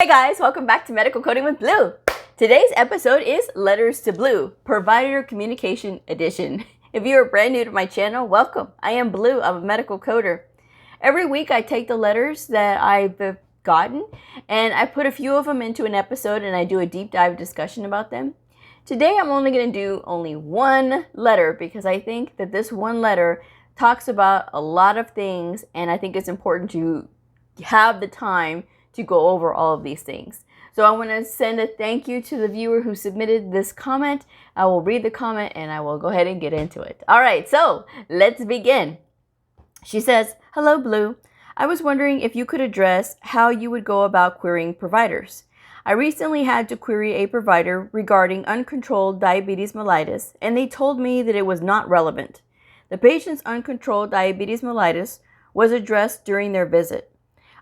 Hey guys, welcome back to Medical Coding with Blue. Today's episode is Letters to Blue, Provider Communication Edition. If you are brand new to my channel, welcome. I am Blue, I'm a medical coder. Every week I take the letters that I've gotten and I put a few of them into an episode and I do a deep dive discussion about them. Today I'm only going to do only one letter because I think that this one letter talks about a lot of things and I think it's important to have the time to go over all of these things. So I want to send a thank you to the viewer who submitted this comment. I will read the comment and I will go ahead and get into it. All right, so let's begin. She says, "Hello, Blue. I was wondering if you could address how you would go about querying providers. I recently had to query a provider regarding uncontrolled diabetes mellitus, and they told me that it was not relevant. The patient's uncontrolled diabetes mellitus was addressed during their visit.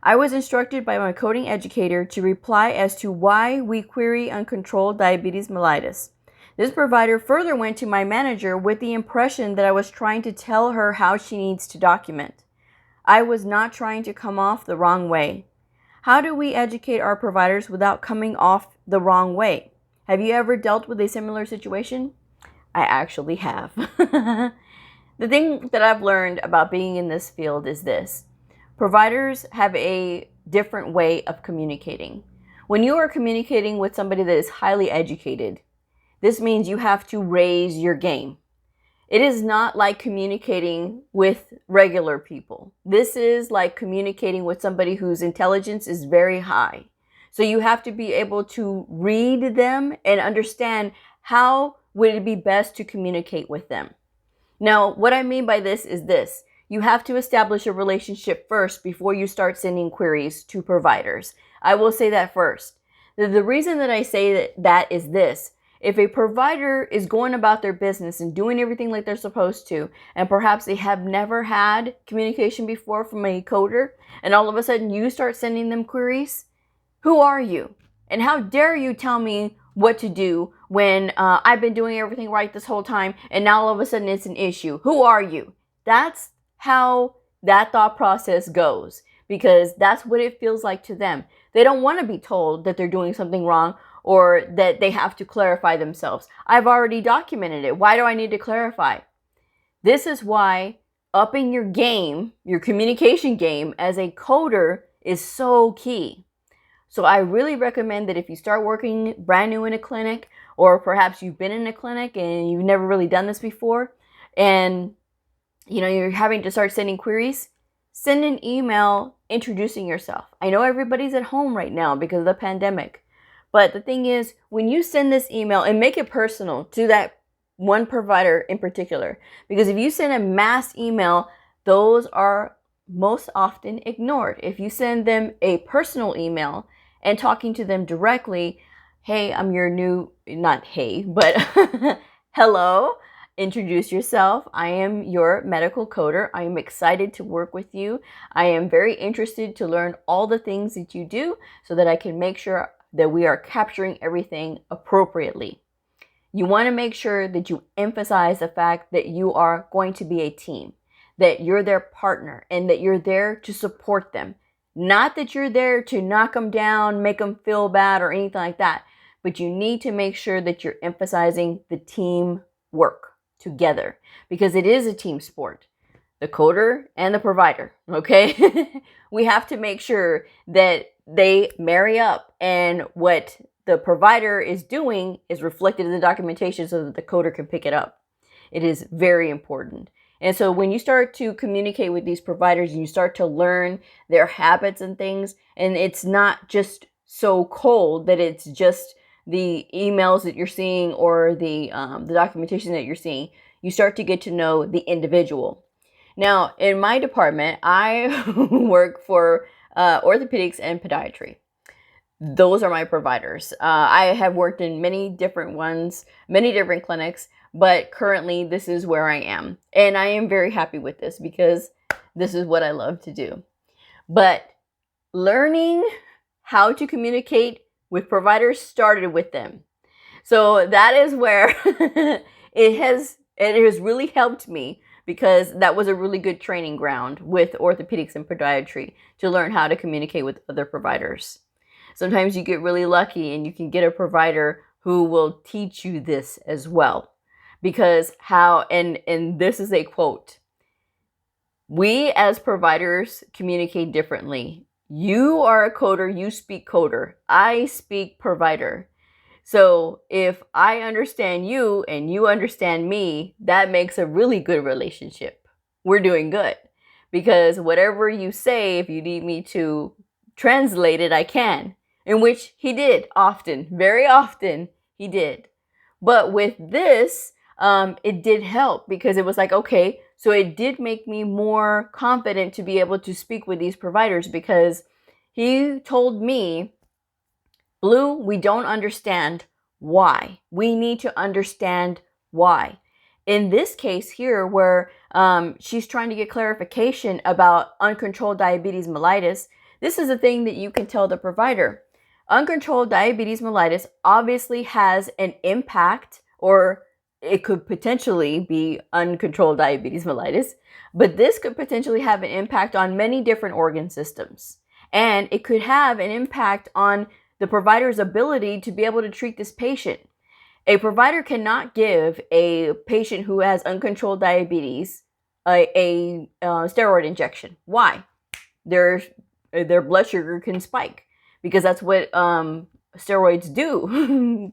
I was instructed by my coding educator to reply as to why we query uncontrolled diabetes mellitus. This provider further went to my manager with the impression that I was trying to tell her how she needs to document. I was not trying to come off the wrong way. How do we educate our providers without coming off the wrong way? Have you ever dealt with a similar situation?" I actually have. The thing that I've learned about being in this field is this. Providers have a different way of communicating. When you are communicating with somebody that is highly educated, this means you have to raise your game. It is not like communicating with regular people. This is like communicating with somebody whose intelligence is very high. So you have to be able to read them and understand how would it be best to communicate with them. Now, what I mean by this is this. You have to establish a relationship first before you start sending queries to providers. I will say that first. The reason that I say that is this. If a provider is going about their business and doing everything like they're supposed to, and perhaps they have never had communication before from a coder, and all of a sudden you start sending them queries, who are you? And how dare you tell me what to do when I've been doing everything right this whole time, and now all of a sudden it's an issue? Who are you? That's how that thought process goes, because that's what it feels like to them. They don't want to be told that they're doing something wrong or that they have to clarify themselves. I've already documented it. Why do I need to clarify? This is why upping your game, your communication game as a coder is so key. So I really recommend that if you start working brand new in a clinic, or perhaps you've been in a clinic and you've never really done this before, and you're having to start sending queries, send an email introducing yourself. I know everybody's at home right now because of the pandemic. But the thing is, when you send this email, and make it personal to that one provider in particular, because if you send a mass email, those are most often ignored. If you send them a personal email and talking to them directly, hey, I'm your new, not hey, but hello. Introduce yourself. I am your medical coder. I am excited to work with you. I am very interested to learn all the things that you do so that I can make sure that we are capturing everything appropriately. You want to make sure that you emphasize the fact that you are going to be a team, that you're their partner, and that you're there to support them. Not that you're there to knock them down, make them feel bad, or anything like that, but you need to make sure that you're emphasizing the team work together, because it is a team sport, the coder and the provider. Okay. We have to make sure that they marry up, and what the provider is doing is reflected in the documentation so that the coder can pick it up. It is very important. And so when you start to communicate with these providers and you start to learn their habits and things, and it's not just so cold that it's just the emails that you're seeing or the documentation that you're seeing, you start to get to know the individual. Now, in my department, I work for orthopedics and podiatry. Those are my providers. I have worked in many different ones, many different clinics, but currently this is where I am. And I am very happy with this because this is what I love to do. But learning how to communicate with providers started with them. So that is where it has really helped me, because that was a really good training ground with orthopedics and podiatry to learn how to communicate with other providers. Sometimes you get really lucky and you can get a provider who will teach you this as well. Because and this is a quote, "We as providers communicate differently. You are a coder, you speak coder. I speak provider. So if I understand you and you understand me, that makes a really good relationship. We're doing good. Because whatever you say, if you need me to translate it, I can." In which he did often, very often he did. But with this, it did help because it was like, okay, so it did make me more confident to be able to speak with these providers, because he told me, "Blue, we don't understand why. We need to understand why." In this case here, where she's trying to get clarification about uncontrolled diabetes mellitus, this is a thing that you can tell the provider. Uncontrolled diabetes mellitus obviously has an impact, or it could potentially be uncontrolled diabetes mellitus, but this could potentially have an impact on many different organ systems. And it could have an impact on the provider's ability to be able to treat this patient. A provider cannot give a patient who has uncontrolled diabetes a steroid injection. Why? Their blood sugar can spike, because that's what steroids do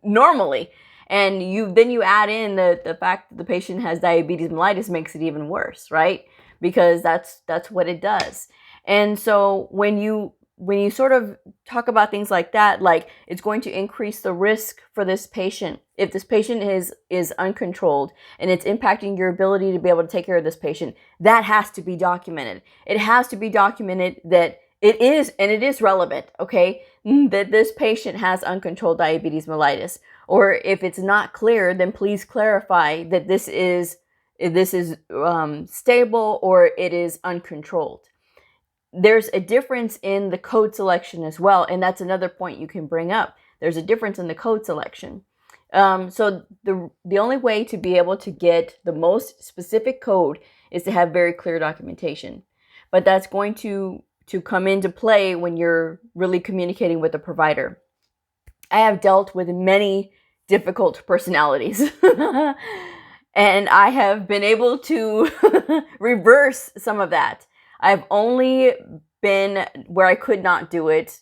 normally. And then you add in the fact that the patient has diabetes mellitus, makes it even worse, right? Because that's what it does. And so when you sort of talk about things like that, like it's going to increase the risk for this patient. If this patient is uncontrolled and it's impacting your ability to be able to take care of this patient, that has to be documented. It has to be documented that it is, and it is relevant, okay, that this patient has uncontrolled diabetes mellitus. Or if it's not clear, then please clarify that this is stable or it is uncontrolled. There's a difference in the code selection as well, and that's another point you can bring up. There's a difference in the code selection. So the only way to be able to get the most specific code is to have very clear documentation. But that's going to come into play when you're really communicating with a provider. I have dealt with many difficult personalities and I have been able to reverse some of that. I've only been where I could not do it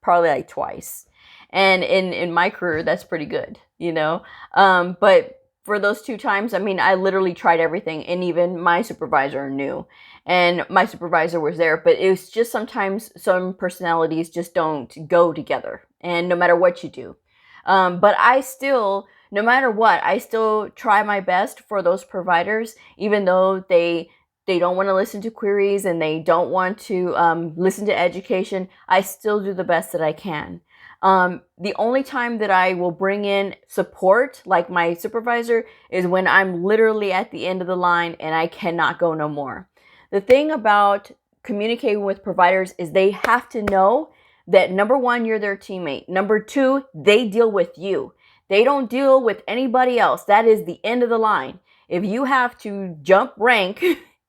probably like twice. And in my career, that's pretty good, you know? But for those 2 times, I mean, I literally tried everything, and even my supervisor knew. And my supervisor was there, but it was just sometimes some personalities just don't go together, and no matter what you do. But I still, no matter what, I still try my best for those providers, even though they don't want to listen to queries and they don't want to listen to education. I still do the best that I can. The only time that I will bring in support, like my supervisor, is when I'm literally at the end of the line and I cannot go no more. The thing about communicating with providers is they have to know that, number 1, you're their teammate. Number 2, they deal with you. They don't deal with anybody else. That is the end of the line. If you have to jump rank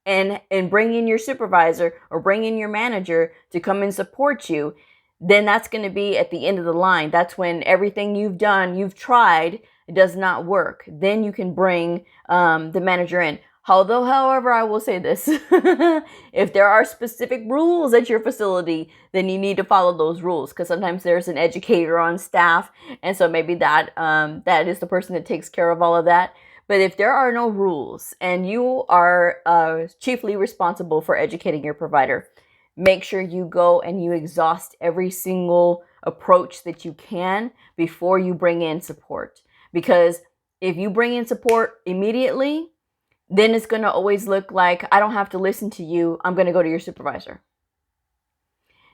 and bring in your supervisor or bring in your manager to come and support you, then that's going to be at the end of the line. That's when everything you've done, you've tried, it does not work. Then you can bring the manager in. However, I will say this. If there are specific rules at your facility, then you need to follow those rules, because sometimes there's an educator on staff, and so maybe that is the person that takes care of all of that. But if there are no rules and you are chiefly responsible for educating your provider, make sure you go and you exhaust every single approach that you can before you bring in support. Because if you bring in support immediately, then it's going to always look like, I don't have to listen to you, I'm going to go to your supervisor.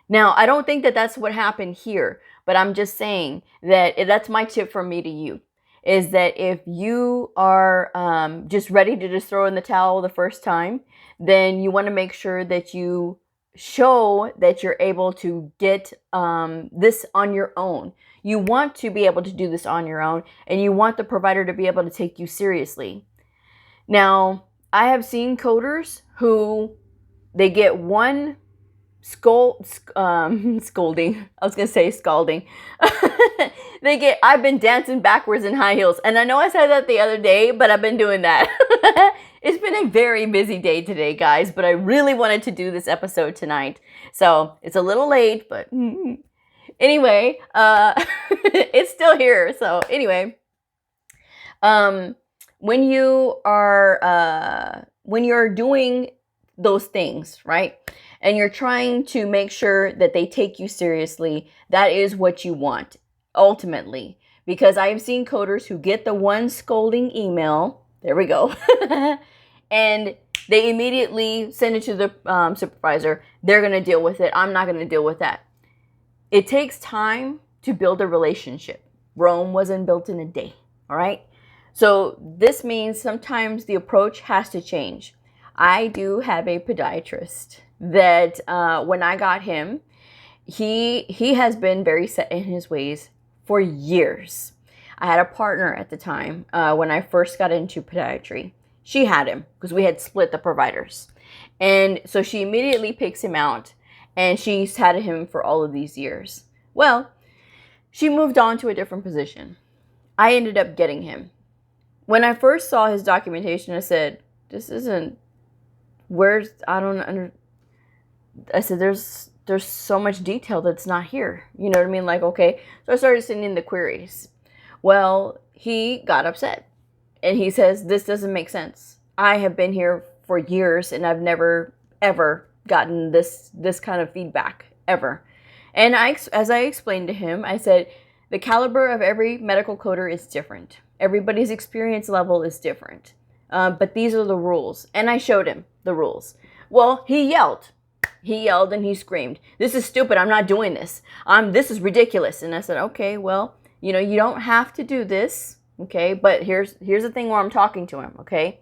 Now, I don't think that that's what happened here, but I'm just saying that that's my tip from me to you, is that if you are just ready to just throw in the towel the first time, then you want to make sure that you show that you're able to get this on your own. You want to be able to do this on your own, and you want the provider to be able to take you seriously. Now, I have seen coders who they get one scolding. I was gonna say scalding. I've been dancing backwards in high heels, and I know I said that the other day, but I've been doing that. It's been a very busy day today, guys, but I really wanted to do this episode tonight, so it's a little late, but anyway, it's still here. So anyway, when you're doing those things, right? And you're trying to make sure that they take you seriously, that is what you want, ultimately. Because I have seen coders who get the one scolding email, there we go, and they immediately send it to the supervisor. They're going to deal with it. I'm not going to deal with that. It takes time to build a relationship. Rome wasn't built in a day, all right? So this means sometimes the approach has to change. I do have a podiatrist that when I got him, he has been very set in his ways for years. I had a partner at the time when I first got into podiatry. She had him because we had split the providers. And so she immediately picks him out, and she's had him for all of these years. Well, she moved on to a different position. I ended up getting him. When I first saw his documentation, I said, this isn't, I said, there's so much detail that's not here. You know what I mean? Like, okay. So I started sending the queries. Well, he got upset. And he says, this doesn't make sense. I have been here for years and I've never, ever gotten this kind of feedback, ever. And as I explained to him, I said, the caliber of every medical coder is different. Everybody's experience level is different. But these are the rules. And I showed him the rules. Well, he yelled. He yelled and he screamed, this is stupid. I'm not doing this. This is ridiculous. And I said, okay, well, you don't have to do this. Okay. But here's the thing where I'm talking to him. Okay.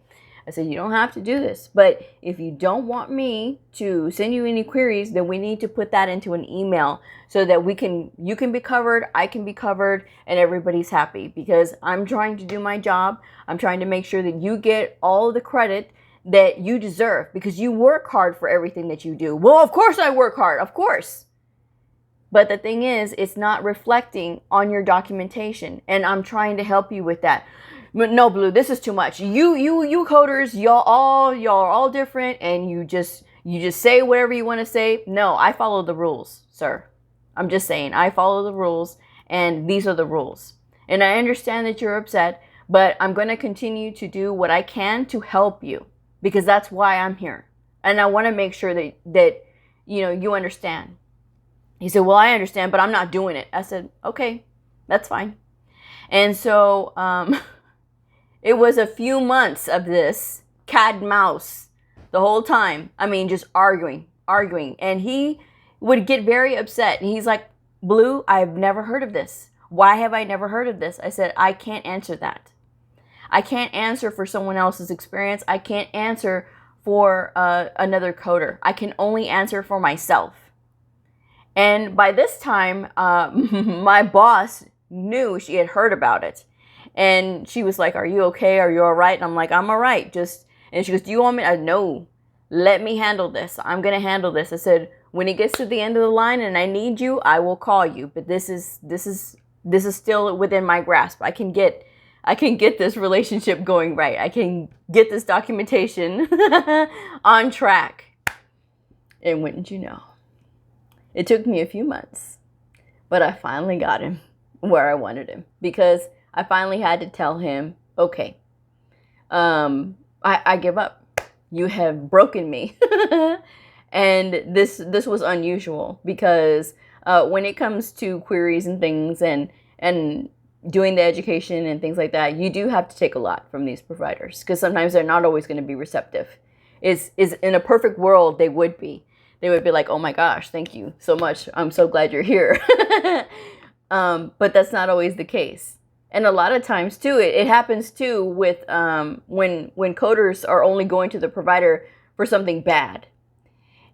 I said, you don't have to do this. But if you don't want me to send you any queries, then we need to put that into an email so that you can be covered, I can be covered, and everybody's happy. Because I'm trying to do my job. I'm trying to make sure that you get all the credit that you deserve because you work hard for everything that you do. Well, of course I work hard, of course. But the thing is, it's not reflecting on your documentation, and I'm trying to help you with that. No, Blue, this is too much. You coders, y'all are all different, and you just say whatever you want to say. No, I follow the rules, sir. I'm just saying, I follow the rules, and these are the rules. And I understand that you're upset, but I'm going to continue to do what I can to help you. Because that's why I'm here. And I want to make sure that you understand. He said, well, I understand, but I'm not doing it. I said, okay, that's fine. And so it was a few months of this cat and mouse the whole time. I mean, just arguing. And he would get very upset. And he's like, Blue, I've never heard of this. Why have I never heard of this? I said, I can't answer that. I can't answer for someone else's experience. I can't answer for another coder. I can only answer for myself. And by this time, my boss knew, she had heard about it. And she was like, are you okay? Are you all right? And I'm like, I'm all right. And she goes, do you want me? No, let me handle this. I'm going to handle this. I said, when it gets to the end of the line and I need you, I will call you. But this is still within my grasp. I can get this relationship going right. I can get this documentation on track. And wouldn't you know, it took me a few months, but I finally got him where I wanted him because I finally had to tell him, okay, I give up. You have broken me. And this was unusual because when it comes to queries and things and doing the education and things like that, you do have to take a lot from these providers because sometimes they're not always going to be receptive. Is in a perfect world, they would be. They would be like, oh my gosh, thank you so much. I'm so glad you're here. But that's not always the case. And a lot of times too, it happens too with when coders are only going to the provider for something bad.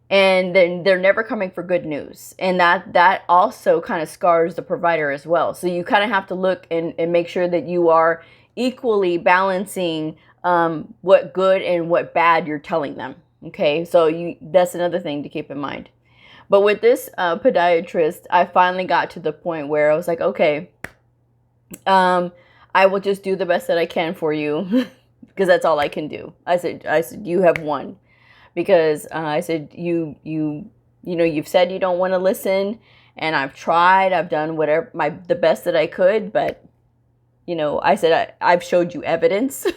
And then they're never coming for good news. And that also kind of scars the provider as well. So you kind of have to look and make sure that you are equally balancing what good and what bad you're telling them. Okay, so that's another thing to keep in mind. But with this podiatrist, I finally got to the point where I was like, okay, I will just do the best that I can for you because that's all I can do. I said, you have won, because I said, you've said you don't want to listen, and I've tried, I've done whatever the best that I could, but I said, I've showed you evidence.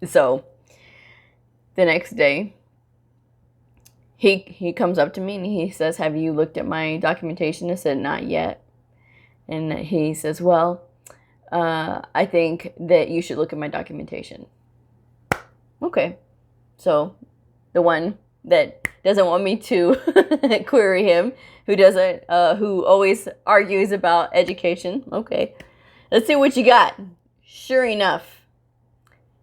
So the next day, he comes up to me and he says, have you looked at my documentation? I said, not yet. And he says, well, I think that you should look at my documentation. Okay. So the one that doesn't want me to query him, who always argues about education. Okay. Let's see what you got. Sure enough,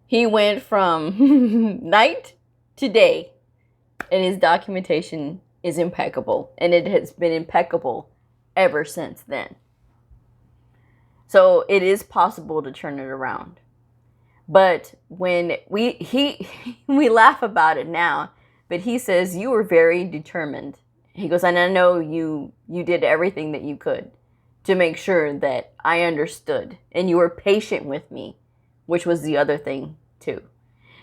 he went from night to day, and his documentation is impeccable, and it has been impeccable ever since then. So it is possible to turn it around. But when we laugh about it now, but he says, you were very determined. He goes, and I know you did everything that you could to make sure that I understood, and you were patient with me, which was the other thing too.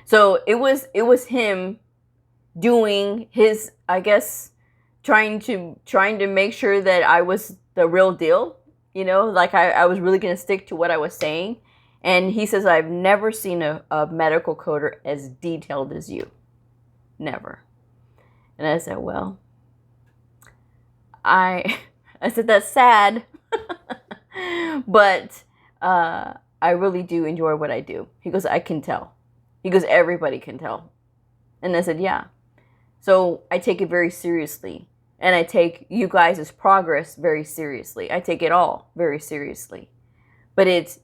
So it was him doing his, I guess, trying to make sure that I was the real deal, like I was really going to stick to what I was saying. And he says, I've never seen a medical coder as detailed as you. Never. And I said, well, I said, that's sad, but I really do enjoy what I do. He goes, I can tell. He goes, everybody can tell. And I said, yeah. So I take it very seriously. And I take you guys' progress very seriously. I take it all very seriously. But it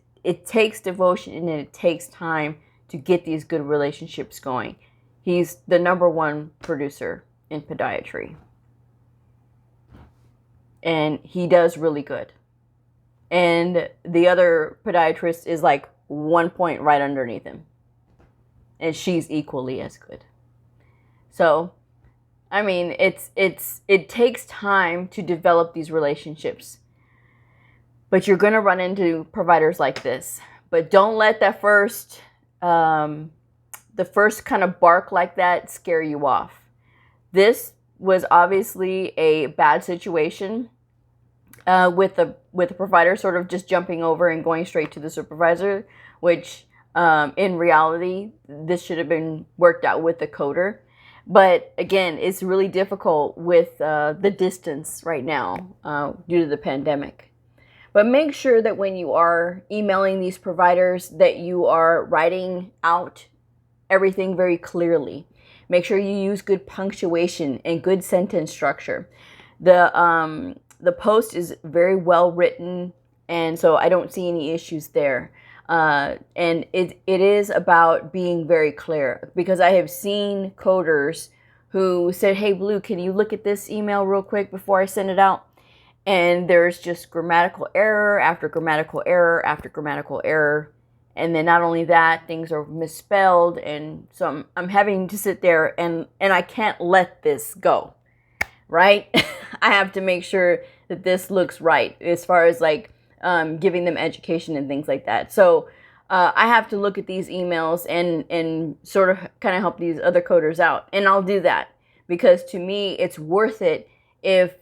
takes devotion, and it takes time to get these good relationships going. He's the #1 producer in podiatry. And he does really good. And the other podiatrist is like 1 point right underneath him. And she's equally as good. So, I mean, it takes time to develop these relationships. But you're going to run into providers like this. But don't let that the first kind of bark like that scare you off. This was obviously a bad situation with the provider sort of just jumping over and going straight to the supervisor, which in reality, this should have been worked out with the coder. But again, it's really difficult with the distance right now due to the pandemic. But make sure that when you are emailing these providers that you are writing out everything very clearly. Make sure you use good punctuation and good sentence structure. The post is very well written, and so I don't see any issues there. And it is about being very clear, because I have seen coders who said, hey, Blue, can you look at this email real quick before I send it out? And there's just grammatical error after grammatical error after grammatical error. And then not only that, things are misspelled. And so I'm having to sit there and I can't let this go, right? I have to make sure that this looks right as far as like giving them education and things like that. So I have to look at these emails and sort of kind of help these other coders out. And I'll do that because to me, it's worth it if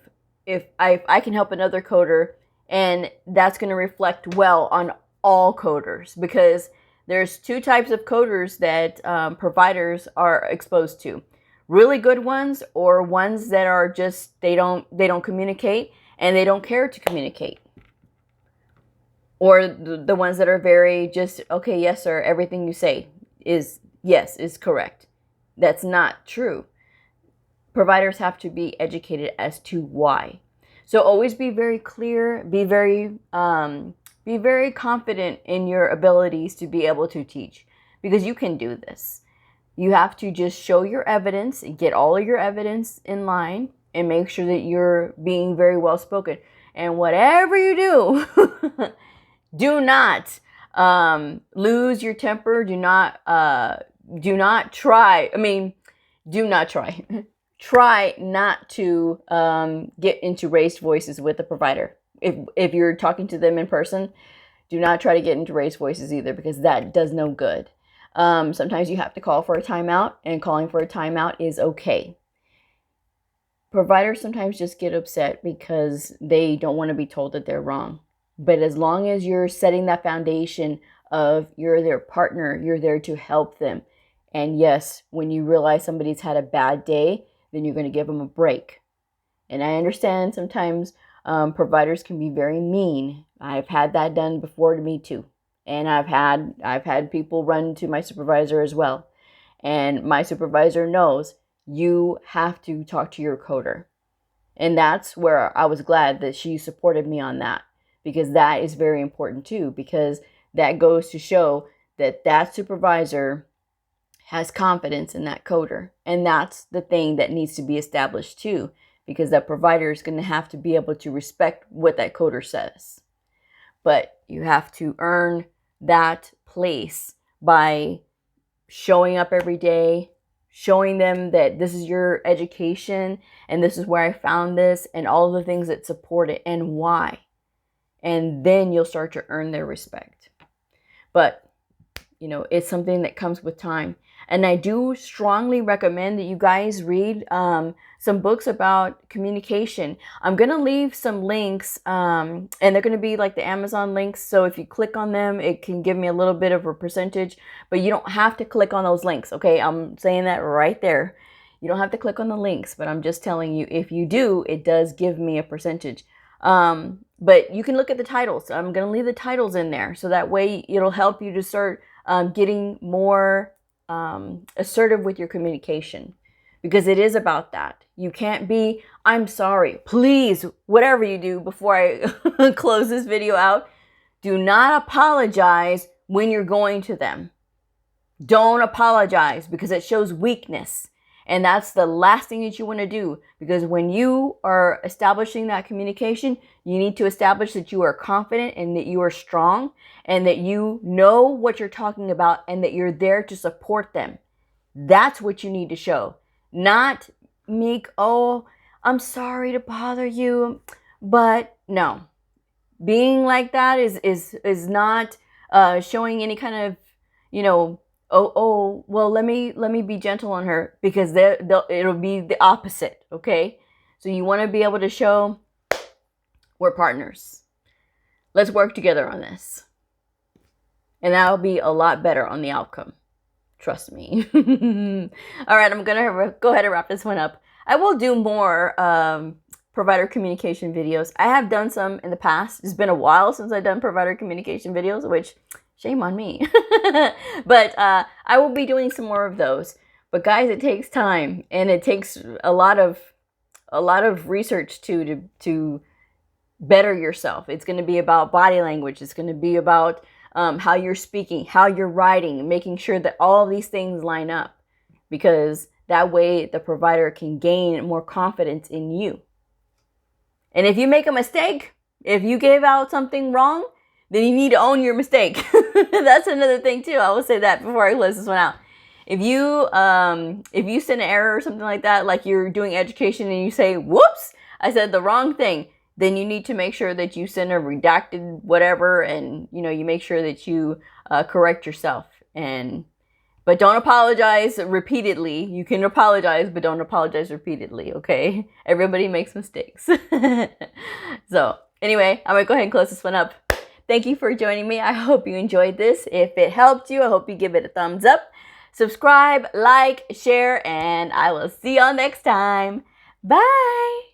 I can help another coder, and that's going to reflect well on all coders, because there's two types of coders that providers are exposed to. Really good ones, or ones that are just, they don't communicate and they don't care to communicate. Or the ones that are very just, okay, yes, sir, everything you say is correct. That's not true. Providers have to be educated as to why. So always be very clear, be very confident in your abilities to be able to teach, because you can do this. You have to just show your evidence and get all of your evidence in line and make sure that you're being very well spoken. And whatever you do, do not lose your temper. Do not try. try not to get into raised voices with the provider. If you're talking to them in person, do not try to get into raised voices either, because that does no good. Sometimes you have to call for a timeout, and calling for a timeout is okay. Providers sometimes just get upset because they don't want to be told that they're wrong. But as long as you're setting that foundation of you're their partner, you're there to help them. And yes, when you realize somebody's had a bad day, then you're going to give them a break. And I understand sometimes providers can be very mean. I've had that done before to me too. And I've had people run to my supervisor as well. And my supervisor knows you have to talk to your coder. And that's where I was glad that she supported me on that, because that is very important too, because that goes to show that that supervisor has confidence in that coder. And that's the thing that needs to be established too, because that provider is going to have to be able to respect what that coder says. But you have to earn that place by showing up every day, showing them that this is your education and this is where I found this and all the things that support it and why. And then you'll start to earn their respect. But, you know, it's something that comes with time. And I do strongly recommend that you guys read some books about communication. I'm going to leave some links, and they're going to be like the Amazon links. So if you click on them, it can give me a little bit of a percentage, but you don't have to click on those links. Okay, I'm saying that right there. You don't have to click on the links, but I'm just telling you, if you do, it does give me a percentage. But you can look at the titles. I'm going to leave the titles in there, so that way it'll help you to start getting more assertive with your communication, because it is about that. You can't be, I'm sorry, please, whatever you do before I close this video out, do not apologize when you're going to them. Don't apologize, because it shows weakness. And that's the last thing that you want to do, because when you are establishing that communication, you need to establish that you are confident and that you are strong and that you know what you're talking about and that you're there to support them. That's what you need to show. Not make, oh, I'm sorry to bother you, but no. Being like that is not showing any kind of, you know, oh, well, let me be gentle on her, because it'll be the opposite, okay? So you want to be able to show we're partners. Let's work together on this. And that'll be a lot better on the outcome. Trust me. All right, I'm going to go ahead and wrap this one up. I will do more provider communication videos. I have done some in the past. It's been a while since I've done provider communication videos, which... shame on me. But I will be doing some more of those. But guys, it takes time, and it takes a lot of research to better yourself. It's going to be about body language. It's going to be about how you're speaking, how you're writing, making sure that all these things line up, because that way the provider can gain more confidence in you. And if you make a mistake, if you gave out something wrong, then you need to own your mistake. That's another thing too. I will say that before I close this one out. If you send an error or something like that, like you're doing education and you say, whoops, I said the wrong thing, then you need to make sure that you send a redacted whatever, and you know, you make sure that you correct yourself. But don't apologize repeatedly. You can apologize, but don't apologize repeatedly, okay? Everybody makes mistakes. So anyway, I'm gonna go ahead and close this one up. Thank you for joining me. I hope you enjoyed this. If it helped you, I hope you give it a thumbs up. Subscribe, like, share, and I will see y'all next time. Bye!